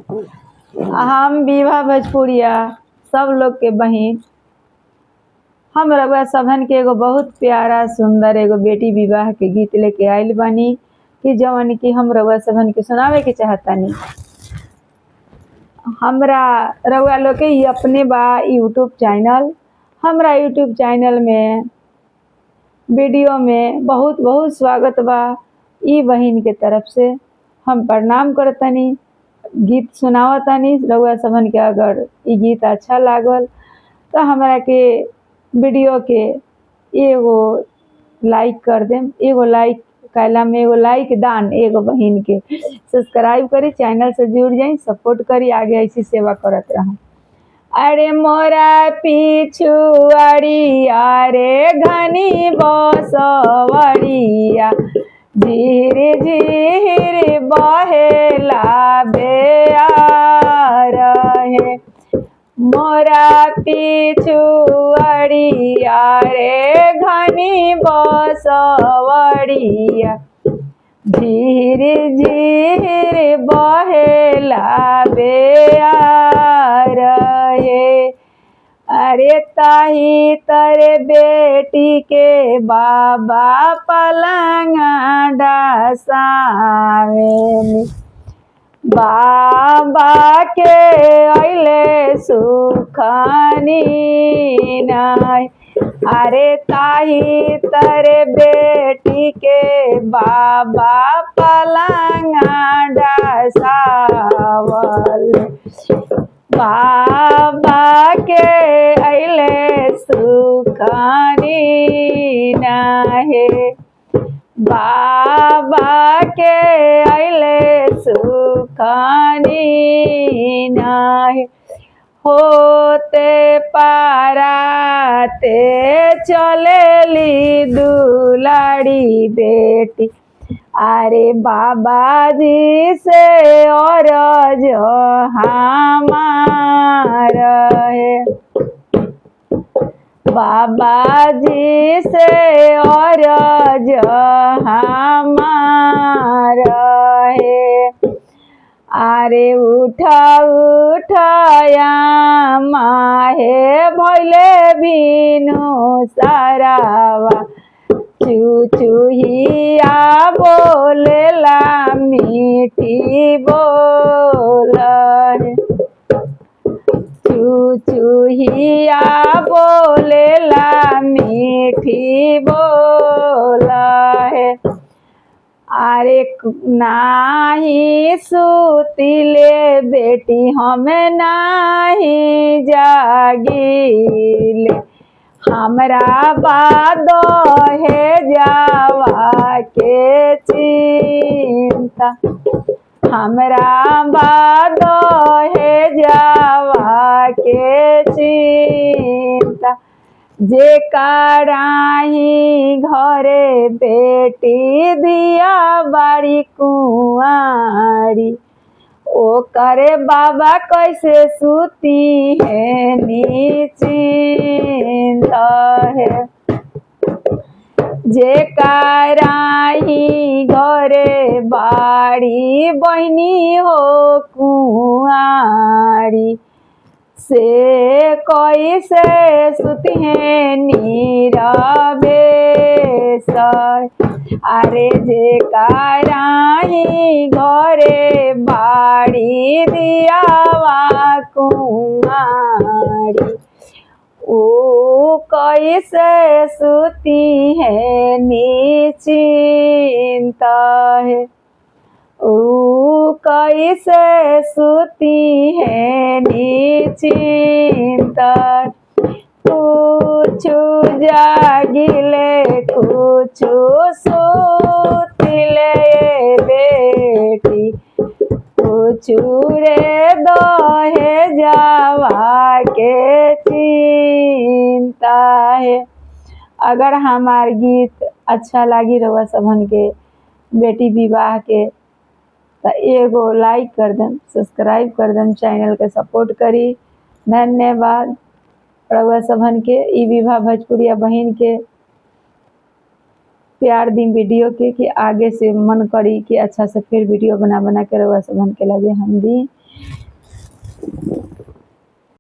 हम विभा भोजपुरिया सब लोग के बहिन, हम रउआ सबहन के एगो बहुत प्यारा सुंदर एगो बेटी विवाह के गीत लेके आइल बानी कि जवन कि हम रउआ सबहन के सुनावे के चाहतानी। हमरा रउआ लोग के अपने बा यूट्यूब चैनल, हमरा यूट्यूब चैनल में वीडियो में बहुत बहुत स्वागत बा। ई बहिन के तरफ से हम प्रणाम करतनी, गीत सुनावतनी। रउआ सबहन के अगर ई गीत अच्छा लागल तो हमरा के वीडियो के एगो लाइक कर देम। एगो लाइक कैला में एगो लाइक दान एगो बहिन के सब्सक्राइब करी, चैनल से जुड़ जाई, सपोर्ट करी, आगे ऐसी सेवा करत रह। अरे मोरा पिछुआड़िया रे घनी बसवड़िया, झीर झीर बहेला बेयार है। मोरा पिछुआड़िया रे घनी बसवड़िया, झीर झीर बहेला बेयार है। अरे ताही तरे बेटी के बाबा पलंगा डसावेनी, बाबा के अइले सुखानी नाय। अरे ताही तरे बेटी के बाबा पलंगा डसावल, बाबा के अइले सुखानी नाहे, बाबा के अइले सुखानी नाहे। होते पाराते चलेली दुलारी बेटी, अरे बाबा जी से और जो हमार है, बाबा जी से और जो हमार है। अरे उठा उठाया माहे भैले बीनु सारावा, चुचुहिया बोलेला मीठी बोल, चुचुहिया बोलेला मीठी बोल है। अरे नाही सुतिले बेटी हमें नाही जागिले, हमरा बाद है जावा के चिंता, हमरा बाद है जावा के चिंता। जे कराही घरे बेटी दिया बाड़ी कुंवारी, ओ करे बाबा कैसे सूती है निश्चिंत है। जे कराही घरे बाड़ी बहनी हो कुंवारी, से कैसे सुती है नीरवे सर। अरे जे कराही घरे बाड़ी दियावा कुंवारी, ओ कैसे सुती है निश्चिंत है, ओ कैसे सुती है निश्चिंत। कुछु जागिले कुछु सुतिले बेटी, कुछु रे दहे जावा के चिंता है। अगर हमार गीत अच्छा लगी रउआ सबहन के बेटी विवाह के तो एगो लाइक कर देम, सब्सक्राइब कर देम, चैनल के सपोर्ट करी। धन्यवाद रउआ सबहन के। ई विभा भोजपुरिया बहिन के प्यार दी वीडियो के कि आगे से मन करी कि अच्छा से फिर वीडियो बना बना के रउआ सबहन के लगे हम दी।